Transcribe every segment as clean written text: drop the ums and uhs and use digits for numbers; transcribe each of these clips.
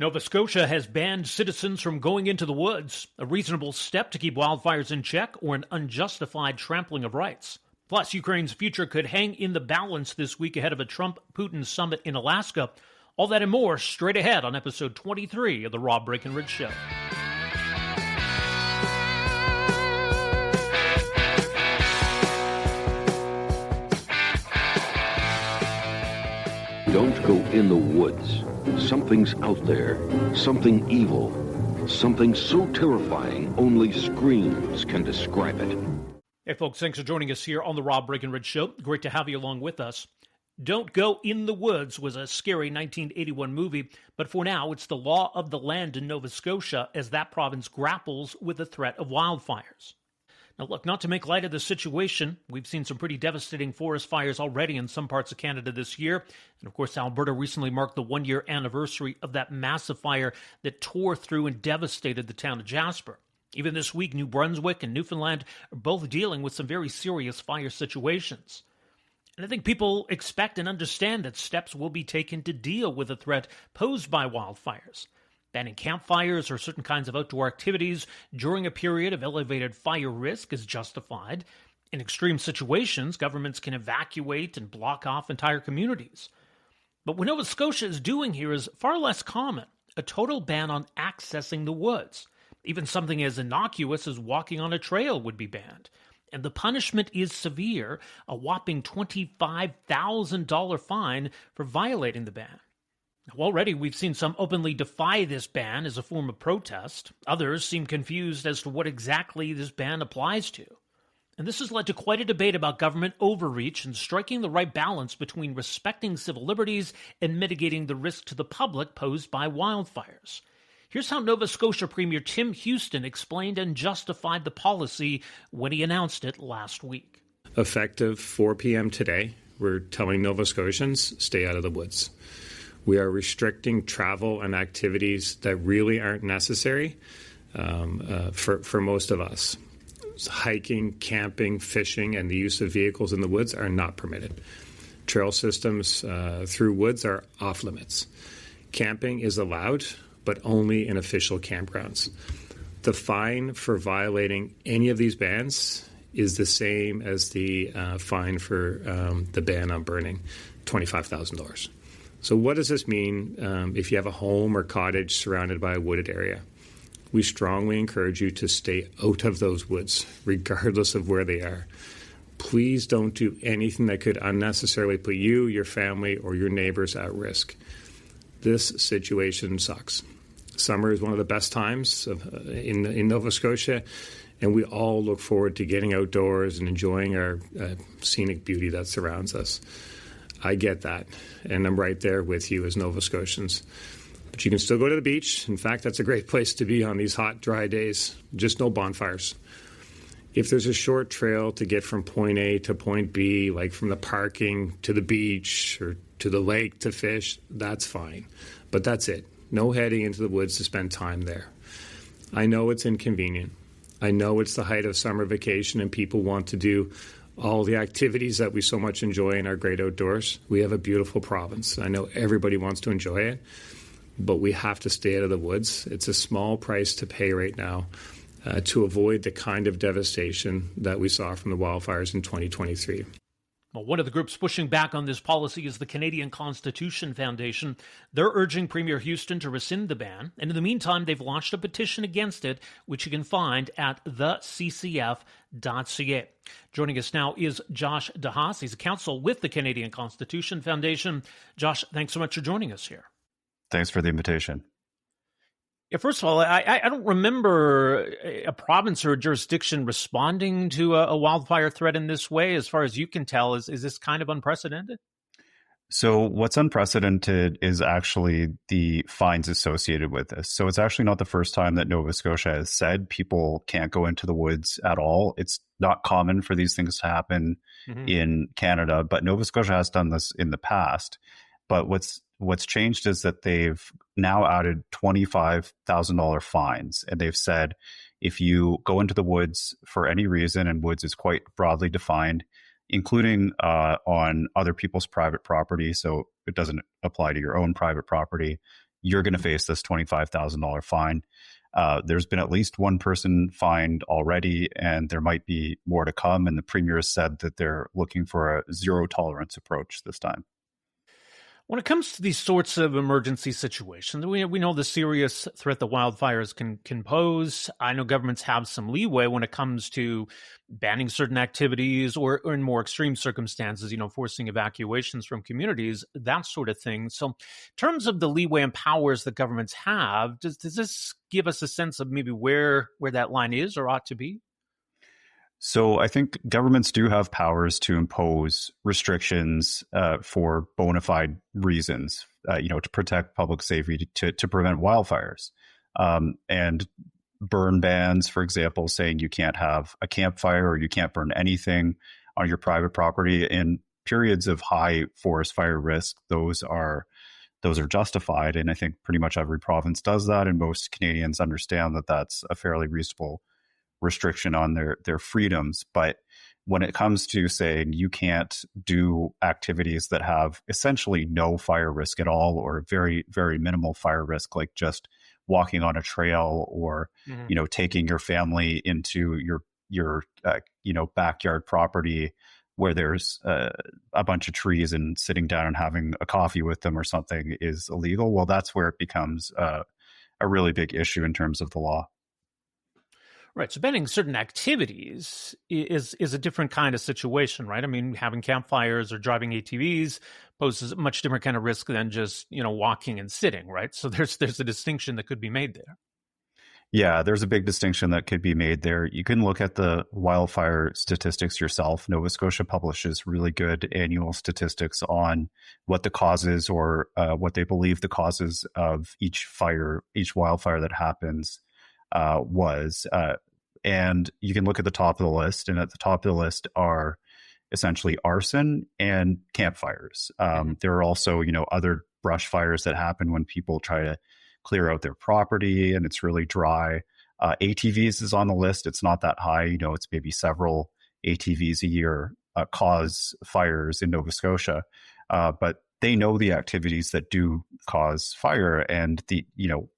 Nova Scotia has banned citizens from going into the woods, a reasonable step to keep wildfires in check or an unjustified trampling of rights. Plus, Ukraine's future could hang in the balance this week ahead of a Trump-Putin summit in Alaska. All that and more straight ahead on episode 23 of the Rob Breakenridge Show. Don't go in the woods. Something's out there. Something evil. Something so terrifying only screams can describe it. Hey folks, thanks for joining us here on the Rob Breakenridge Show. Great to have you along with us. Don't Go in the Woods was a scary 1981 movie, but for now it's the law of the land in Nova Scotia as that province grapples with the threat of wildfires. Now look, not to make light of the situation, we've seen some pretty devastating forest fires already in some parts of Canada this year. And of course, Alberta recently marked the one-year anniversary of that massive fire that tore through and devastated the town of Jasper. Even this week, New Brunswick and Newfoundland are both dealing with some very serious fire situations. And I think people expect and understand that steps will be taken to deal with the threat posed by wildfires. Banning campfires or certain kinds of outdoor activities during a period of elevated fire risk is justified. In extreme situations, governments can evacuate and block off entire communities. But what Nova Scotia is doing here is far less common, a total ban on accessing the woods. Even something as innocuous as walking on a trail would be banned. And the punishment is severe, a whopping $25,000 fine for violating the ban. Already, we've seen some openly defy this ban as a form of protest. Others seem confused as to what exactly this ban applies to. And this has led to quite a debate about government overreach and striking the right balance between respecting civil liberties and mitigating the risk to the public posed by wildfires. Here's how Nova Scotia Premier Tim Houston explained and justified the policy when he announced it last week. Effective 4 p.m. today, we're telling Nova Scotians, stay out of the woods. We are restricting travel and activities that really aren't necessary for most of us. Hiking, camping, fishing, and the use of vehicles in the woods are not permitted. Trail systems through woods are off limits. Camping is allowed, but only in official campgrounds. The fine for violating any of these bans is the same as the fine for the ban on burning, $25,000. So what does this mean if you have a home or cottage surrounded by a wooded area? We strongly encourage you to stay out of those woods, regardless of where they are. Please don't do anything that could unnecessarily put you, your family, or your neighbors at risk. This situation sucks. Summer is one of the best times in Nova Scotia, and we all look forward to getting outdoors and enjoying our scenic beauty that surrounds us. I get that, and I'm right there with you as Nova Scotians. But you can still go to the beach. In fact, that's a great place to be on these hot, dry days. Just no bonfires. If there's a short trail to get from point A to point B, like from the parking to the beach or to the lake to fish, that's fine. But that's it. No heading into the woods to spend time there. I know it's inconvenient. I know it's the height of summer vacation and people want to do all the activities that we so much enjoy in our great outdoors. We have a beautiful province. I know everybody wants to enjoy it, but we have to stay out of the woods. It's a small price to pay right now to avoid the kind of devastation that we saw from the wildfires in 2023. Well, one of the groups pushing back on this policy is the Canadian Constitution Foundation. They're urging Premier Houston to rescind the ban, and in the meantime, they've launched a petition against it, which you can find at theccf.ca. Joining us now is Josh Dehaas. He's a counsel with the Canadian Constitution Foundation. Josh, thanks so much for joining us here. Thanks for the invitation. Yeah, first of all, I don't remember a province or a jurisdiction responding to a wildfire threat in this way. As far as you can tell, is this kind of unprecedented? So what's unprecedented is actually the fines associated with this. So it's actually not the first time that Nova Scotia has said people can't go into the woods at all. It's not common for these things to happen in Canada, but Nova Scotia has done this in the past. But what's changed is that they've now added $25,000 fines, and they've said if you go into the woods for any reason, and woods is quite broadly defined, including on other people's private property, so it doesn't apply to your own private property, you're going to face this $25,000 fine. There's been at least one person fined already, and there might be more to come. And the premier has said that they're looking for a zero tolerance approach this time. When it comes to these sorts of emergency situations, we know the serious threat the wildfires can pose. I know governments have some leeway when it comes to banning certain activities or in more extreme circumstances, forcing evacuations from communities, that sort of thing. So in terms of the leeway and powers that governments have, does this give us a sense of maybe where that line is or ought to be? So I think governments do have powers to impose restrictions for bona fide reasons, to protect public safety, to prevent wildfires. And burn bans, for example, saying you can't have a campfire or you can't burn anything on your private property in periods of high forest fire risk. Those are justified. And I think pretty much every province does that. And most Canadians understand that that's a fairly reasonable restriction on their freedoms. But when it comes to saying you can't do activities that have essentially no fire risk at all, or very, very minimal fire risk, like just walking on a trail or, taking your family into your backyard property where there's a bunch of trees and sitting down and having a coffee with them or something is illegal. Well, that's where it becomes a really big issue in terms of the law. Right. So banning certain activities is a different kind of situation, right? I mean, having campfires or driving ATVs poses a much different kind of risk than just, walking and sitting, right? So there's a distinction that could be made there. Yeah, there's a big distinction that could be made there. You can look at the wildfire statistics yourself. Nova Scotia publishes really good annual statistics on what the causes or what they believe the causes of each wildfire that happens was. And you can look at the top of the list, and at the top of the list are essentially arson and campfires. There are also, other brush fires that happen when people try to clear out their property and it's really dry. ATVs is on the list. It's not that high. It's maybe several ATVs a year cause fires in Nova Scotia. But they know the activities that do cause fire, and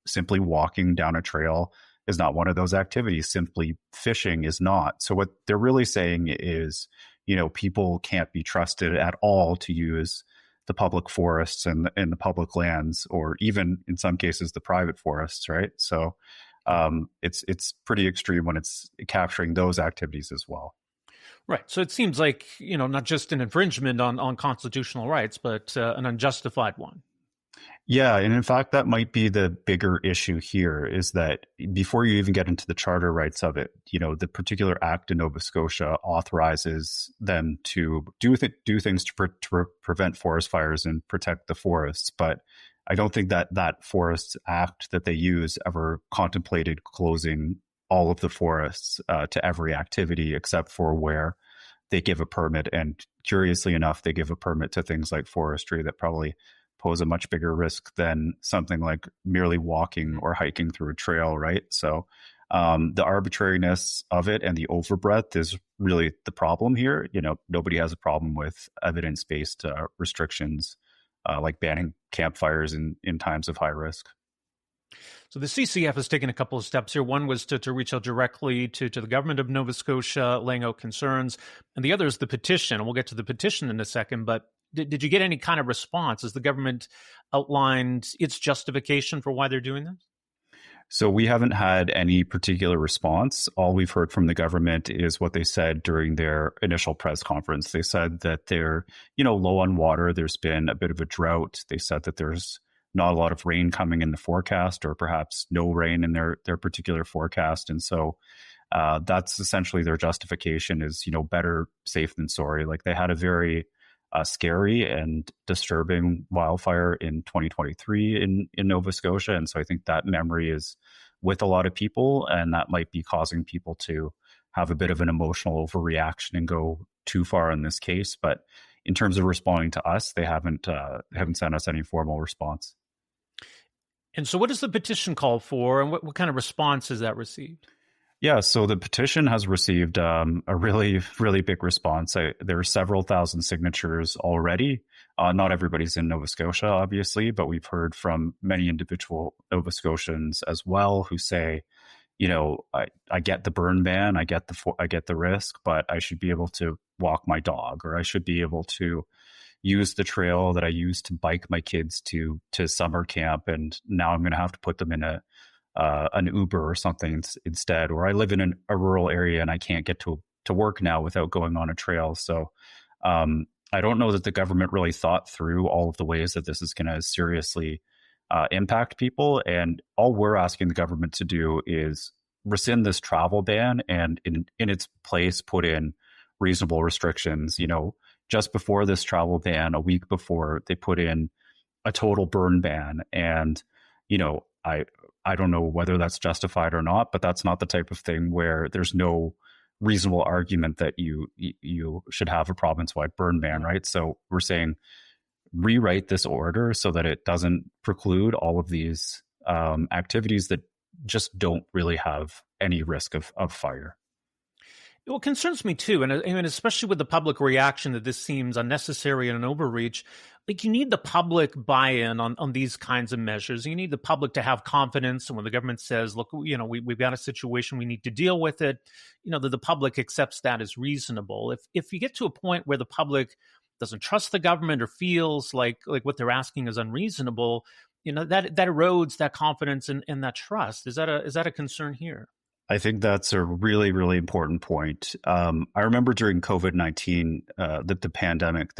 simply walking down a trail is not one of those activities. Simply fishing is not. So what they're really saying is, people can't be trusted at all to use the public forests and the public lands, or even in some cases the private forests, right? So it's pretty extreme when it's capturing those activities as well. Right. So it seems like, not just an infringement on constitutional rights, but an unjustified one. Yeah. And in fact, that might be the bigger issue here, is that before you even get into the charter rights of it, the particular act in Nova Scotia authorizes them to do things to prevent forest fires and protect the forests. But I don't think that Forests Act that they use ever contemplated closing all of the forests to every activity except for where they give a permit. And curiously enough, they give a permit to things like forestry that probably pose a much bigger risk than something like merely walking or hiking through a trail, right? So the arbitrariness of it and the overbreadth is really the problem here. Nobody has a problem with evidence-based restrictions like banning campfires in times of high risk. So the CCF has taken a couple of steps here. One was to reach out directly to the government of Nova Scotia, laying out concerns. And the other is the petition. And we'll get to the petition in a second. But did you get any kind of response? Has the government outlined its justification for why they're doing this? So we haven't had any particular response. All we've heard from the government is what they said during their initial press conference. They said that they're, low on water. There's been a bit of a drought. They said that there's not a lot of rain coming in the forecast, or perhaps no rain in their particular forecast. And so that's essentially their justification is, better safe than sorry. Like, they had a very scary and disturbing wildfire in 2023 in Nova Scotia. And so I think that memory is with a lot of people, and that might be causing people to have a bit of an emotional overreaction and go too far in this case. But in terms of responding to us, they haven't sent us any formal response. And so what does the petition call for, and what kind of response has that received? Yeah, so the petition has received a really, really big response. There are several thousand signatures already. Not everybody's in Nova Scotia, obviously, but we've heard from many individual Nova Scotians as well who say, I get the burn ban, I get the risk, but I should be able to walk my dog, or I should be able to use the trail that I used to bike my kids to summer camp, and now I'm going to have to put them in an Uber or something instead. Or I live in a rural area and I can't get to work now without going on a trail. So I don't know that the government really thought through all of the ways that this is going to seriously impact people. And all we're asking the government to do is rescind this travel ban and in its place put in reasonable restrictions. Just before this travel ban, a week before, they put in a total burn ban. And, I don't know whether that's justified or not, but that's not the type of thing where there's no reasonable argument that you should have a province-wide burn ban, right? So we're saying rewrite this order so that it doesn't preclude all of these activities that just don't really have any risk of fire. Well, it concerns me too, and especially with the public reaction that this seems unnecessary and an overreach. Like, you need the public buy-in on these kinds of measures. You need the public to have confidence, and when the government says, "Look, we've got a situation, we need to deal with it," that the public accepts that as reasonable. If you get to a point where the public doesn't trust the government or feels like what they're asking is unreasonable, that erodes that confidence and that trust. Is that a concern here? I think that's a really, really important point. I remember during COVID-19, the pandemic,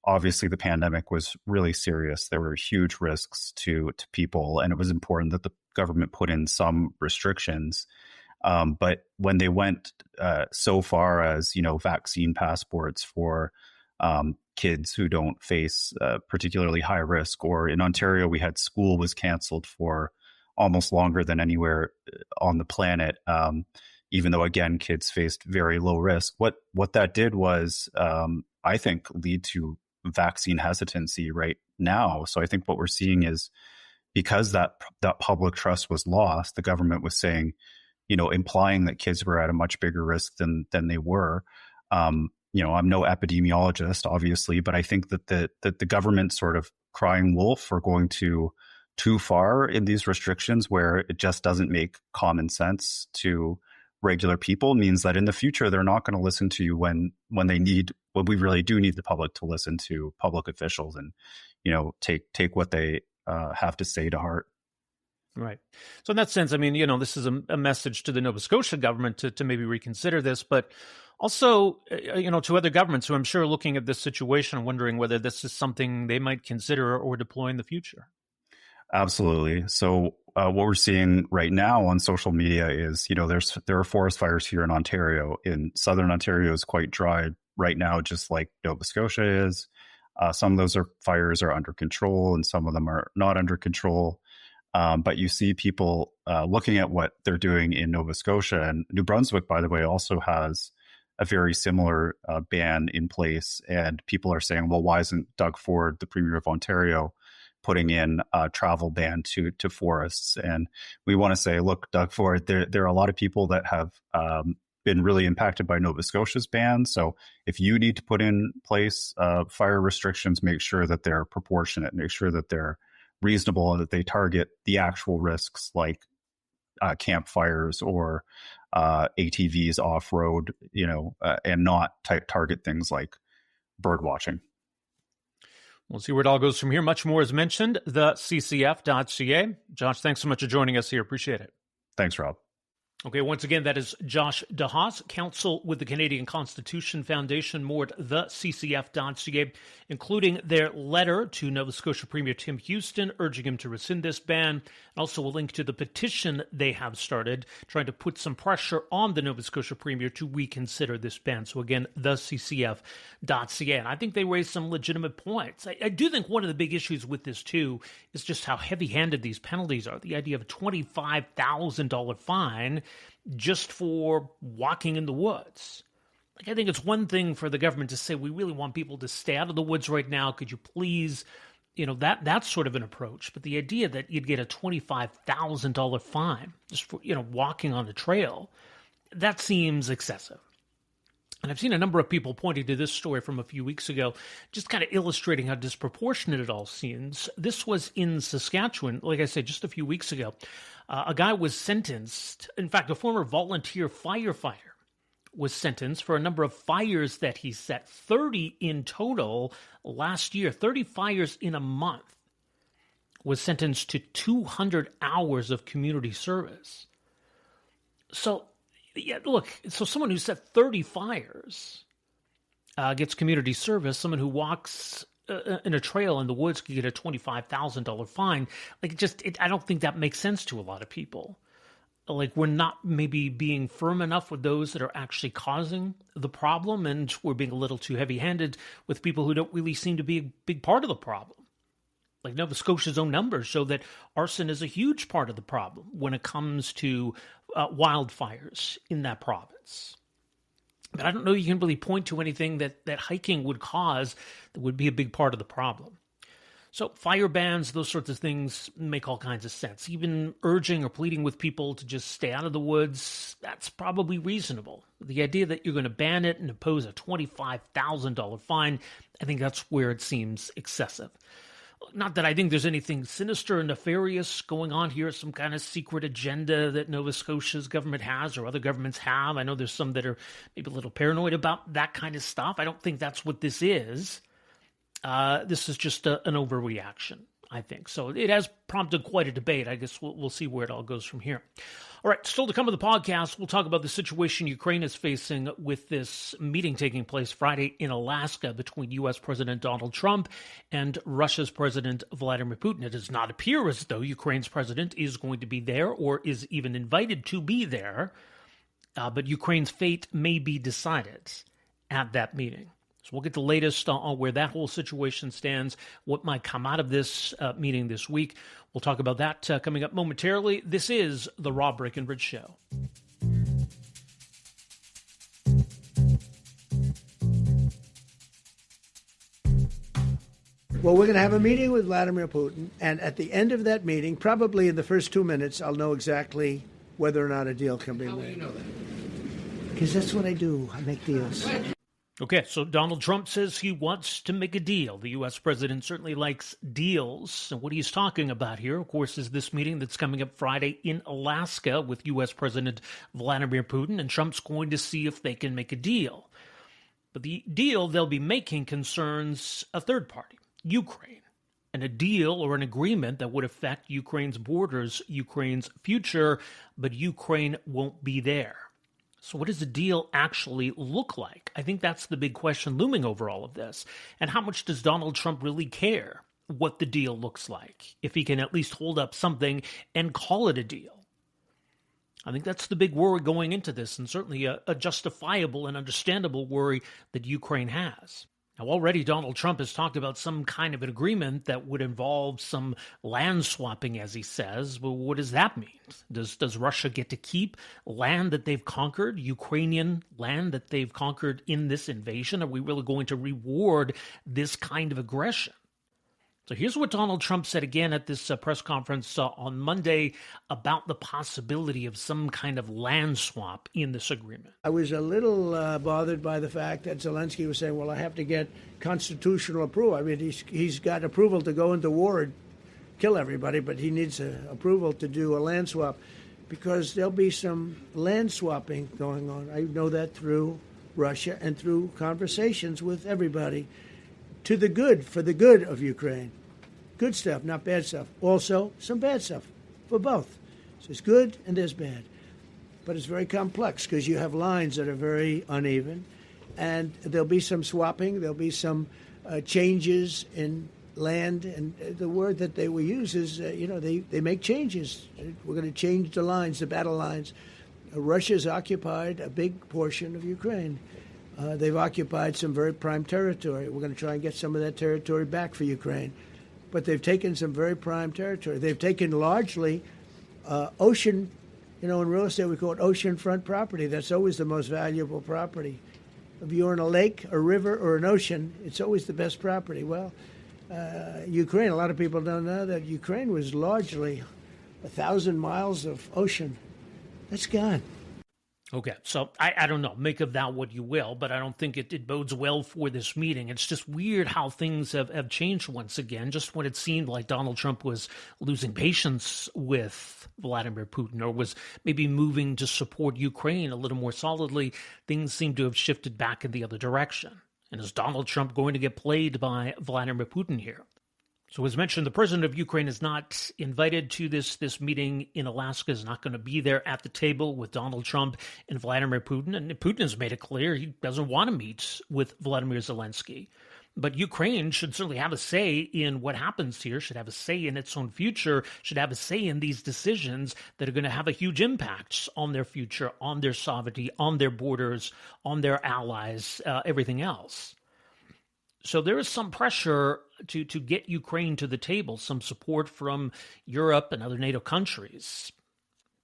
obviously the pandemic was really serious. There were huge risks to people, and it was important that the government put in some restrictions. But when they went so far as, vaccine passports for kids who don't face particularly high risk, or in Ontario, we had school was canceled for almost longer than anywhere on the planet, even though, again, kids faced very low risk. What that did was, I think, lead to vaccine hesitancy right now. So I think what we're seeing is, because that public trust was lost, the government was saying, implying that kids were at a much bigger risk than they were. I'm no epidemiologist, obviously, but I think that the government sort of crying wolf or going too far in these restrictions, where it just doesn't make common sense to regular people, means that in the future they're not going to listen to you when we really do need the public to listen to public officials and take what they have to say to heart. Right. So in that sense, this is a message to the Nova Scotia government to maybe reconsider this, but also, to other governments who I'm sure are looking at this situation and wondering whether this is something they might consider or deploy in the future. Absolutely. So what we're seeing right now on social media is, there are forest fires here in Ontario. In southern Ontario is quite dry right now, just like Nova Scotia is. Some of those fires are under control, and some of them are not under control. But you see people looking at what they're doing in Nova Scotia, and New Brunswick, by the way, also has a very similar ban in place. And people are saying, well, why isn't Doug Ford, the Premier of Ontario, putting in a travel ban to forests? And we want to say, look, Doug Ford, there are a lot of people that have been really impacted by Nova Scotia's ban. So if you need to put in place fire restrictions, make sure that they're proportionate, make sure that they're reasonable, and that they target the actual risks like campfires or ATVs off-road, and not target things like bird watching. We'll see where it all goes from here. Much more is mentioned, the CCF.ca. Josh, thanks so much for joining us here. Appreciate it. Thanks, Rob. Okay, once again, that is Josh Dehaas, counsel with the Canadian Constitution Foundation, more at the CCF.ca, including their letter to Nova Scotia Premier Tim Houston urging him to rescind this ban, and also a link to the petition they have started trying to put some pressure on the Nova Scotia Premier to reconsider this ban. So again, the CCF.ca. And I think they raised some legitimate points. I do think one of the big issues with this, too, is just how heavy-handed these penalties are. The idea of a $25,000 fine just for walking in the woods. I think it's one thing for the government to say, we really want people to stay out of the woods right now. Could you please, that's sort of an approach. But the idea that you'd get a $25,000 fine just for, walking on the trail, that seems excessive. And I've seen a number of people pointing to this story from a few weeks ago, just kind of illustrating how disproportionate it all seems. This was in Saskatchewan, like I said, just a few weeks ago. A guy was sentenced, in fact, a former volunteer firefighter was sentenced for a number of fires that he set, 30 in total last year, 30 fires in a month, was sentenced to 200 hours of community service. So, yeah, look, so someone who set 30 fires gets community service. Someone who walks in a trail in the woods could get a $25,000 fine. Like, I don't think that makes sense to a lot of people. Like, we're not maybe being firm enough with those that are actually causing the problem, and we're being a little too heavy-handed with people who don't really seem to be a big part of the problem. Like, Nova Scotia's own numbers show that arson is a huge part of the problem when it comes to wildfires in that province. But I don't know you can really point to anything that hiking would cause that would be a big part of the problem. So fire bans, those sorts of things make all kinds of sense. Even urging or pleading with people to just stay out of the woods, that's probably reasonable. The idea that you're going to ban it and impose a $25,000 fine, I think that's where it seems excessive. Not that I think there's anything sinister and nefarious going on here, some kind of secret agenda that Nova Scotia's government has or other governments have. I know there's some that are maybe a little paranoid about that kind of stuff. I don't think that's what this is. This is just an overreaction, I think. So it has prompted quite a debate. I guess we'll see where it all goes from here. All right, still to come on the podcast, we'll talk about the situation Ukraine is facing with this meeting taking place Friday in Alaska between U.S. President Donald Trump and Russia's President Vladimir Putin. It does not appear as though Ukraine's president is going to be there or is even invited to be there, but Ukraine's fate may be decided at that meeting. So we'll get the latest on where that whole situation stands, what might come out of this meeting this week. We'll talk about that coming up momentarily. This is the Rob Breakenridge Show. Well, we're going to have a meeting with Vladimir Putin, and at the end of that meeting, probably in the first 2 minutes, I'll know exactly whether or not a deal can be made. How will you know that? Because that's what I do. I make deals. Okay, so Donald Trump says he wants to make a deal. The U.S. president certainly likes deals. And what he's talking about here, of course, is this meeting that's coming up Friday in Alaska with U.S. President Vladimir Putin. And Trump's going to see if they can make a deal. But the deal they'll be making concerns a third party, Ukraine. And a deal or an agreement that would affect Ukraine's borders, Ukraine's future, but Ukraine won't be there. So what does the deal actually look like? I think that's the big question looming over all of this. And how much does Donald Trump really care what the deal looks like, if he can at least hold up something and call it a deal? I think that's the big worry going into this, and certainly a justifiable and understandable worry that Ukraine has. Now, already Donald Trump has talked about some kind of an agreement that would involve some land swapping, as he says. Well, what does that mean? Does Russia get to keep land that they've conquered, Ukrainian land that they've conquered in this invasion? Are we really going to reward this kind of aggression? So here's what Donald Trump said again at this press conference on Monday about the possibility of some kind of land swap in this agreement. I was a little bothered by the fact that Zelensky was saying, well, I have to get constitutional approval. I mean, he's got approval to go into war and kill everybody, but he needs approval to do a land swap because there'll be some land swapping going on. I know that through Russia and through conversations with everybody. To the good, for the good of Ukraine. Good stuff, not bad stuff. Also, some bad stuff for both. So there's good and there's bad. But it's very complex because you have lines that are very uneven. And there'll be some swapping. There'll be some changes in land. And the word that they will use is, they make changes. We're going to change the lines, the battle lines. Russia's occupied a big portion of Ukraine. They've occupied some very prime territory. We're going to try and get some of that territory back for Ukraine. But they've taken some very prime territory. They've taken largely ocean, in real estate we call it oceanfront property. That's always the most valuable property. If you're in a lake, a river, or an ocean, it's always the best property. Well, Ukraine, a lot of people don't know that Ukraine was largely 1,000 miles of ocean. That's gone. Okay, so I don't know. Make of that what you will, but I don't think it bodes well for this meeting. It's just weird how things have changed once again, just when it seemed like Donald Trump was losing patience with Vladimir Putin or was maybe moving to support Ukraine a little more solidly, things seem to have shifted back in the other direction. And is Donald Trump going to get played by Vladimir Putin here? So as mentioned, the president of Ukraine is not invited to this meeting in Alaska, is not going to be there at the table with Donald Trump and Vladimir Putin. And Putin has made it clear he doesn't want to meet with Vladimir Zelensky. But Ukraine should certainly have a say in what happens here, should have a say in its own future, should have a say in these decisions that are going to have a huge impact on their future, on their sovereignty, on their borders, on their allies, everything else. So there is some pressure to get Ukraine to the table, some support from Europe and other NATO countries.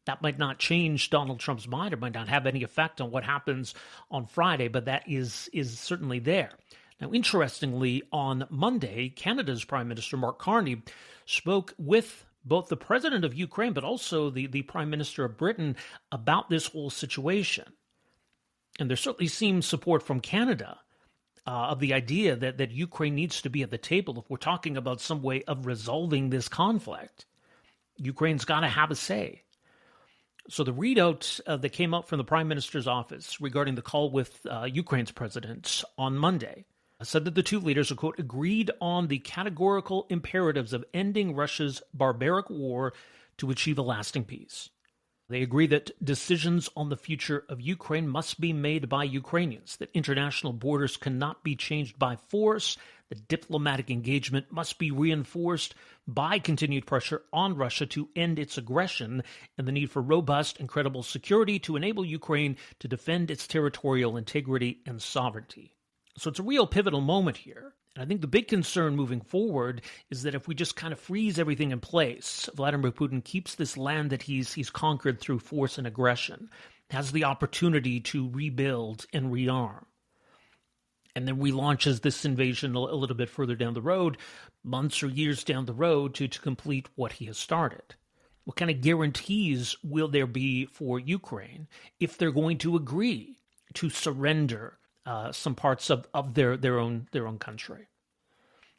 That might not change Donald Trump's mind. It might not have any effect on what happens on Friday, but that is certainly there. Now, interestingly, on Monday, Canada's Prime Minister Mark Carney spoke with both the president of Ukraine, but also the Prime Minister of Britain about this whole situation. And there certainly seems support from Canada of the idea that Ukraine needs to be at the table if we're talking about some way of resolving this conflict. Ukraine's got to have a say. So the readout that came out from the Prime Minister's office regarding the call with Ukraine's president on Monday said that the two leaders, quote, agreed on the categorical imperatives of ending Russia's barbaric war to achieve a lasting peace. They agree that decisions on the future of Ukraine must be made by Ukrainians, that international borders cannot be changed by force, that diplomatic engagement must be reinforced by continued pressure on Russia to end its aggression, and the need for robust and credible security to enable Ukraine to defend its territorial integrity and sovereignty. So it's a real pivotal moment here. And I think the big concern moving forward is that if we just kind of freeze everything in place, Vladimir Putin keeps this land that he's conquered through force and aggression, has the opportunity to rebuild and rearm, and then relaunches this invasion a little bit further down the road, months or years down the road, to complete what he has started. What kind of guarantees will there be for Ukraine if they're going to agree to surrender some parts of their own country?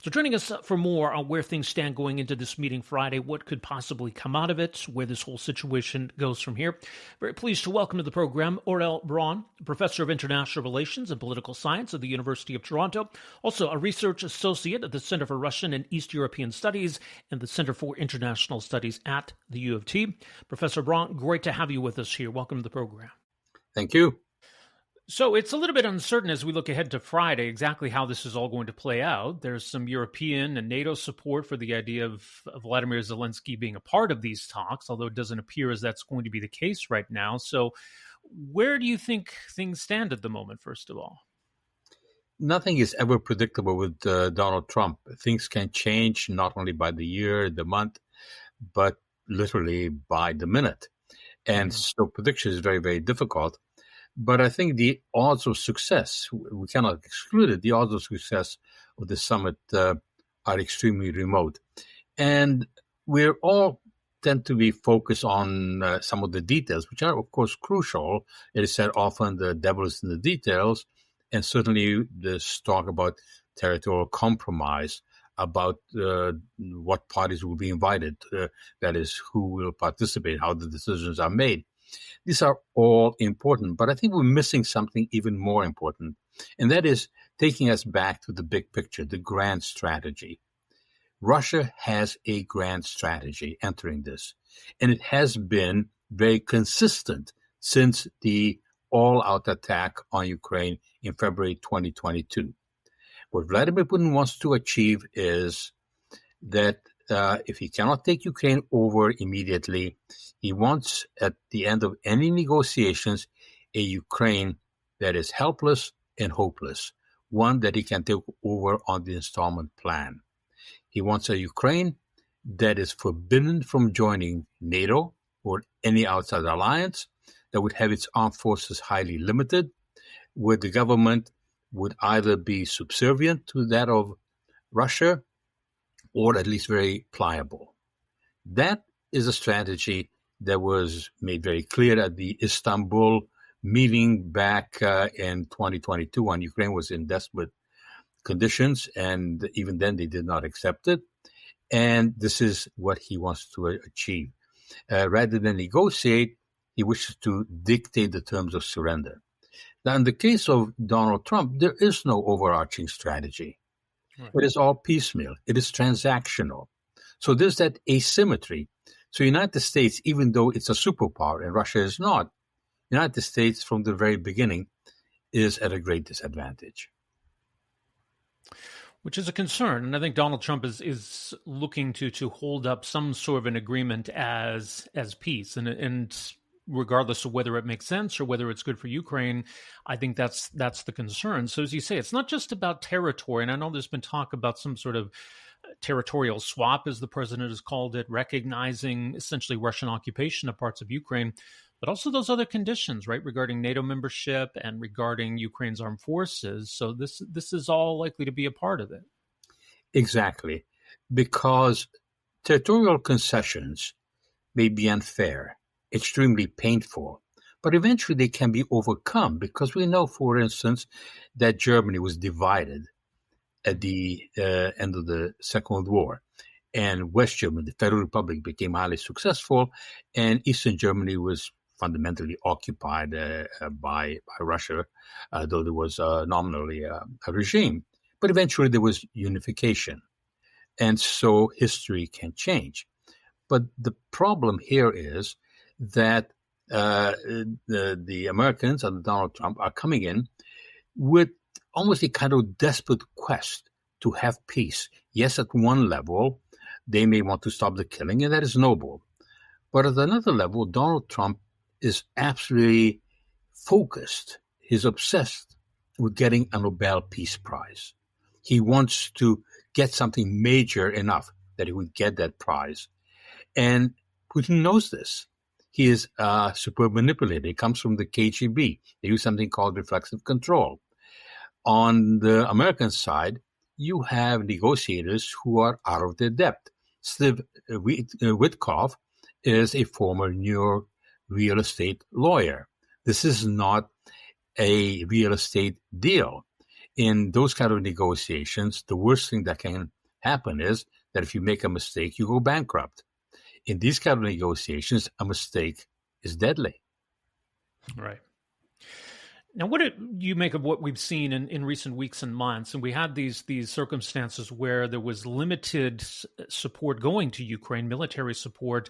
So joining us for more on where things stand going into this meeting Friday, what could possibly come out of it, where this whole situation goes from here. Very pleased to welcome to the program Aurel Braun, professor of international relations and political science at the University of Toronto, also a research associate at the Center for Russian and East European Studies and the Center for International Studies at the U of T. Professor Braun, great to have you with us here. Welcome to the program. Thank you. So it's a little bit uncertain as we look ahead to Friday exactly how this is all going to play out. There's some European and NATO support for the idea of Vladimir Zelensky being a part of these talks, although it doesn't appear as that's going to be the case right now. So where do you think things stand at the moment, first of all? Nothing is ever predictable with Donald Trump. Things can change not only by the year, the month, but literally by the minute. And so prediction is very, very difficult. But I think the odds of success, we cannot exclude it, the odds of success of the summit are extremely remote. And we're all tend to be focused on some of the details, which are, of course, crucial. It is said often the devil is in the details, and certainly this talk about territorial compromise, about what parties will be invited, that is, who will participate, how the decisions are made. These are all important, but I think we're missing something even more important, and that is taking us back to the big picture, the grand strategy. Russia has a grand strategy entering this, and it has been very consistent since the all-out attack on Ukraine in February 2022. What Vladimir Putin wants to achieve is that if he cannot take Ukraine over immediately, he wants, at the end of any negotiations, a Ukraine that is helpless and hopeless, one that he can take over on the installment plan. He wants a Ukraine that is forbidden from joining NATO or any outside alliance, that would have its armed forces highly limited, where the government would either be subservient to that of Russia or at least very pliable. That is a strategy that was made very clear at the Istanbul meeting back in 2022 when Ukraine was in desperate conditions, and even then they did not accept it. And this is what he wants to achieve. Rather than negotiate, he wishes to dictate the terms of surrender. Now, in the case of Donald Trump, there is no overarching strategy. Right. It is all piecemeal. It is transactional. So there's that asymmetry. So United States, even though it's a superpower and Russia is not, United States from the very beginning is at a great disadvantage. Which is a concern. And I think Donald Trump is looking to hold up some sort of an agreement as peace. And regardless of whether it makes sense or whether it's good for Ukraine, I think that's the concern. So as you say, it's not just about territory. And I know there's been talk about some sort of territorial swap, as the president has called it, recognizing essentially Russian occupation of parts of Ukraine, but also those other conditions, right, regarding NATO membership and regarding Ukraine's armed forces. So this is all likely to be a part of it. Exactly, because territorial concessions may be unfair, extremely painful, but eventually they can be overcome, because we know, for instance, that Germany was divided at the end of the Second World War. And West Germany, the Federal Republic, became highly successful, and Eastern Germany was fundamentally occupied by Russia, though there was nominally a regime. But eventually there was unification. And so history can change. But the problem here is that the Americans and Donald Trump are coming in with almost a kind of desperate quest to have peace. Yes, at one level, they may want to stop the killing, and that is noble. But at another level, Donald Trump is absolutely focused. He's obsessed with getting a Nobel Peace Prize. He wants to get something major enough that he would get that prize. And Putin knows this. He is a superb manipulator. He comes from the KGB. They use something called reflexive control. On the American side, you have negotiators who are out of their depth. Steve Witkoff is a former New York real estate lawyer. This is not a real estate deal. In those kind of negotiations, the worst thing that can happen is that if you make a mistake, you go bankrupt. In these kind of negotiations, a mistake is deadly. Right. Now, what do you make of what we've seen in recent weeks and months? And we had these circumstances where there was limited support going to Ukraine, military support,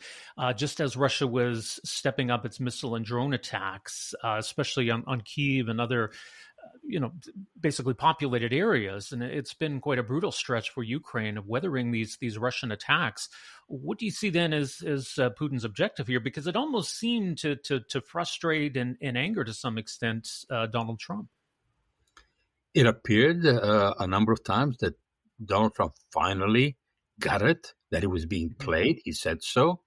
just as Russia was stepping up its missile and drone attacks, especially on Kyiv and other, basically populated areas. And it's been quite a brutal stretch for Ukraine of weathering these Russian attacks. What do you see then as Putin's objective here? Because it almost seemed to frustrate and anger to some extent Donald Trump. It appeared a number of times that Donald Trump finally got it, that it was being played. He said so,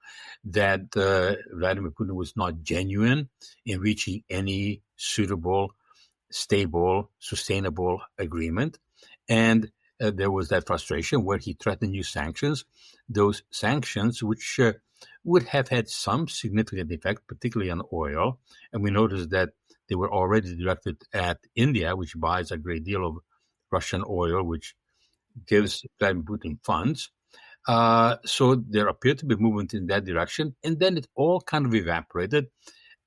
that Vladimir Putin was not genuine in reaching any suitable, stable, sustainable agreement. And there was that frustration where he threatened new sanctions, those sanctions which would have had some significant effect, particularly on oil. And we noticed that they were already directed at India, which buys a great deal of Russian oil, which gives Vladimir Putin funds. So there appeared to be movement in that direction. And then it all kind of evaporated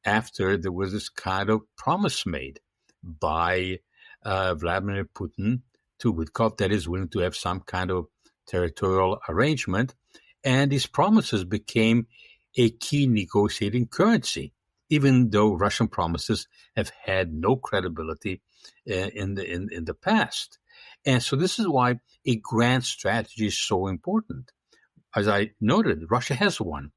after there was this kind of promise made by Vladimir Putin to Witkoff that is willing to have some kind of territorial arrangement. And these promises became a key negotiating currency, even though Russian promises have had no credibility in the past. And so this is why a grand strategy is so important. As I noted, Russia has one,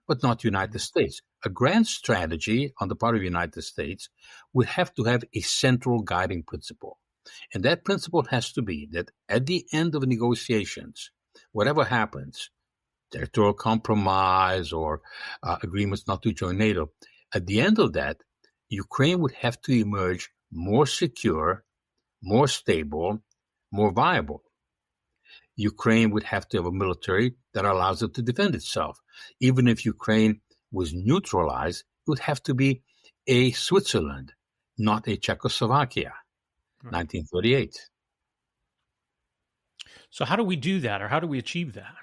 but not the United States. A grand strategy on the part of the United States would have to have a central guiding principle. And that principle has to be that at the end of negotiations, whatever happens, territorial compromise or agreements not to join NATO, at the end of that, Ukraine would have to emerge more secure, more stable, more viable. Ukraine would have to have a military that allows it to defend itself. Even if Ukraine was neutralized, it would have to be a Switzerland, not a Czechoslovakia, 1938. So how do we do that, or how do we achieve that?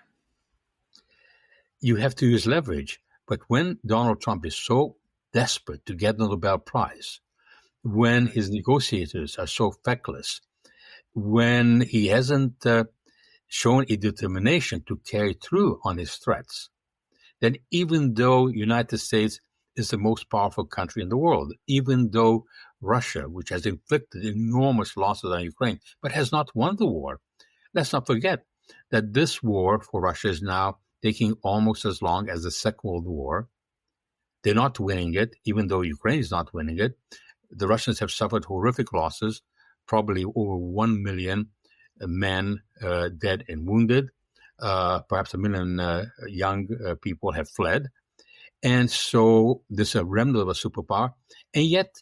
You have to use leverage. But when Donald Trump is so desperate to get the Nobel Prize, when his negotiators are so feckless, when he hasn't shown a determination to carry through on his threats, then even though United States is the most powerful country in the world, even though Russia, which has inflicted enormous losses on Ukraine, but has not won the war, let's not forget that this war for Russia is now taking almost as long as the Second World War. They're not winning it, even though Ukraine is not winning it. The Russians have suffered horrific losses, probably over 1 million men dead and wounded. Perhaps 1 million young people have fled. And so this is a remnant of a superpower. And yet,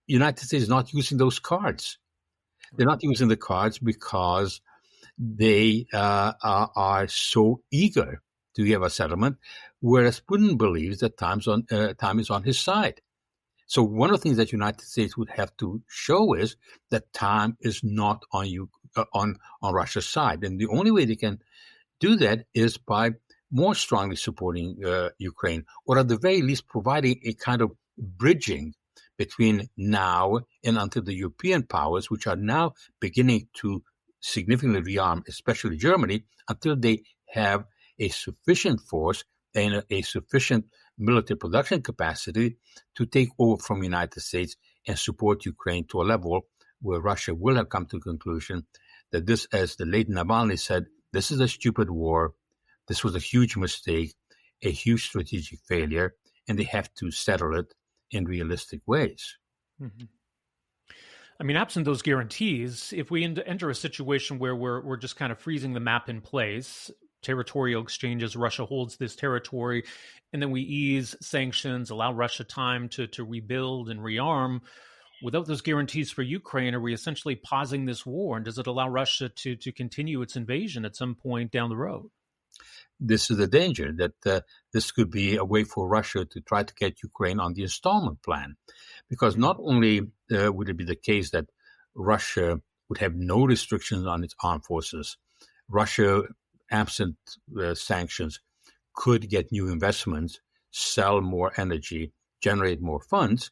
the United States is not using those cards. They're not using the cards because they are so eager to have a settlement, whereas Putin believes that time is on his side. So one of the things that the United States would have to show is that time is not on Russia's side. And the only way they can do that is by more strongly supporting Ukraine, or at the very least providing a kind of bridging between now and until the European powers, which are now beginning to significantly rearm, especially Germany, until they have a sufficient force and a sufficient military production capacity to take over from the United States and support Ukraine to a level where Russia will have come to the conclusion that this, as the late Navalny said, this is a stupid war. This was a huge mistake, a huge strategic failure, and they have to settle it in realistic ways. Mm-hmm. I mean, absent those guarantees, if we enter a situation where we're just kind of freezing the map in place, territorial exchanges, Russia holds this territory, and then we ease sanctions, allow Russia time to rebuild and rearm, without those guarantees for Ukraine, are we essentially pausing this war? And does it allow Russia to continue its invasion at some point down the road? This is the danger, that this could be a way for Russia to try to get Ukraine on the installment plan. Because not only would it be the case that Russia would have no restrictions on its armed forces, Russia, absent sanctions, could get new investments, sell more energy, generate more funds.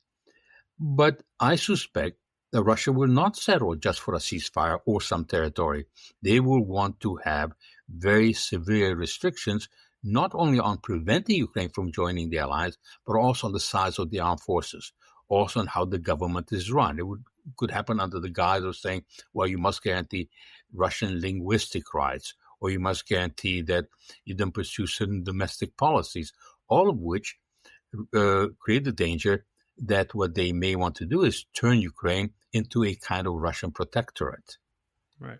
But I suspect that Russia will not settle just for a ceasefire or some territory. They will want to have very severe restrictions, not only on preventing Ukraine from joining the alliance, but also on the size of the armed forces, also on how the government is run. It could happen under the guise of saying, well, you must guarantee Russian linguistic rights, or you must guarantee that you don't pursue certain domestic policies, all of which create the danger that what they may want to do is turn Ukraine into a kind of Russian protectorate. Right.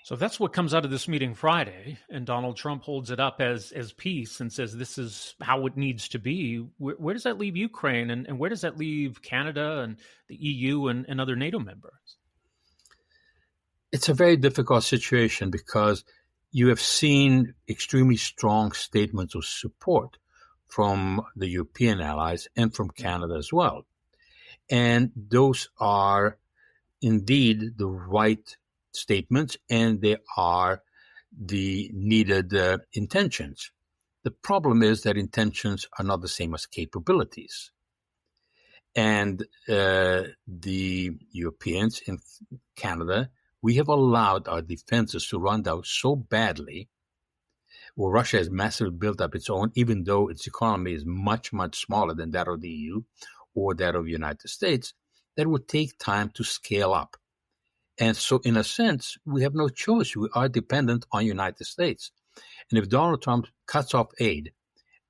So if that's what comes out of this meeting Friday, and Donald Trump holds it up as peace and says this is how it needs to be, where does that leave Ukraine, and where does that leave Canada and the EU and other NATO members? It's a very difficult situation because you have seen extremely strong statements of support from the European allies and from Canada as well. And those are indeed the right statements, and they are the needed intentions. The problem is that intentions are not the same as capabilities. And the Europeans in Canada, we have allowed our defenses to run down so badly, where Russia has massively built up its own, even though its economy is much, much smaller than that of the EU or that of the United States, that would take time to scale up. And so, in a sense, we have no choice. We are dependent on the United States. And if Donald Trump cuts off aid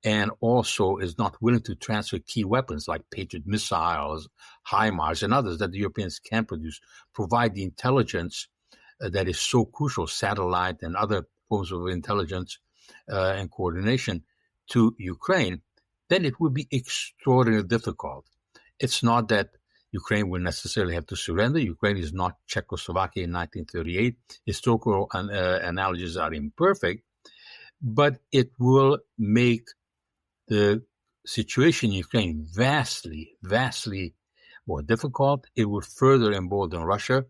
and also is not willing to transfer key weapons like Patriot missiles, HIMARS, and others that the Europeans can produce, provide the intelligence that is so crucial, satellite and other forms of intelligence and coordination to Ukraine, then it would be extraordinarily difficult. It's not that Ukraine will necessarily have to surrender. Ukraine is not Czechoslovakia in 1938. Historical analogies are imperfect, but it will make the situation in Ukraine vastly, vastly more difficult. It would further embolden Russia.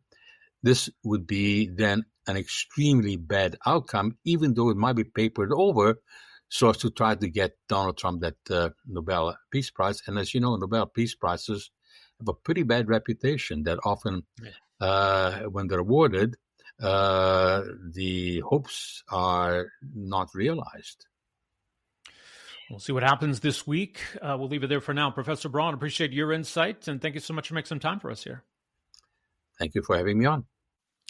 This would be then an extremely bad outcome, even though it might be papered over so as to try to get Donald Trump that Nobel Peace Prize. And as you know, Nobel Peace Prizes have a pretty bad reputation that often, when they're awarded, the hopes are not realized. We'll see what happens this week. We'll leave it there for now. Professor Braun, appreciate your insight, and thank you so much for making some time for us here. Thank you for having me on.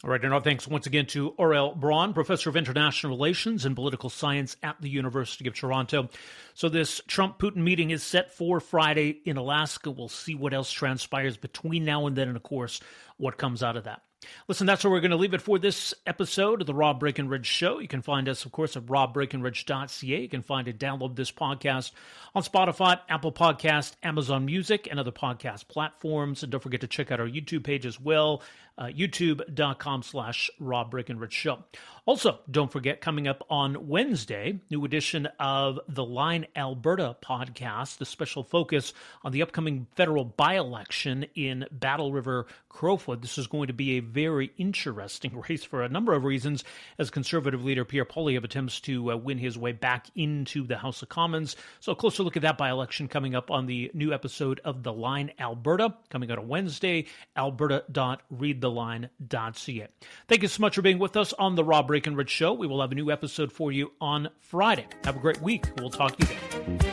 All right, and our thanks once again to Aurel Braun, Professor of International Relations and Political Science at the University of Toronto. So this Trump-Putin meeting is set for Friday in Alaska. We'll see what else transpires between now and then, and of course, what comes out of that. Listen, that's where we're going to leave it for this episode of the Rob Breakenridge Show. You can find us, of course, at robbreakenridge.ca. You can find and download this podcast on Spotify, Apple Podcast, Amazon Music, and other podcast platforms. And don't forget to check out our YouTube page as well, youtube.com/Rob Breakenridge Show. Also, don't forget, coming up on Wednesday, new edition of the Line Alberta podcast, the special focus on the upcoming federal by-election in Battle River, Crowfoot. This is going to be a very interesting race for a number of reasons, as Conservative leader Pierre Poilievre attempts to win his way back into the House of Commons. So a closer look at that by-election coming up on the new episode of The Line Alberta, coming out on Wednesday, alberta.readtheline.ca. Thank you so much for being with us on the Rob Breakenridge Show. We will have a new episode for you on Friday. Have a great week. We'll talk to you then.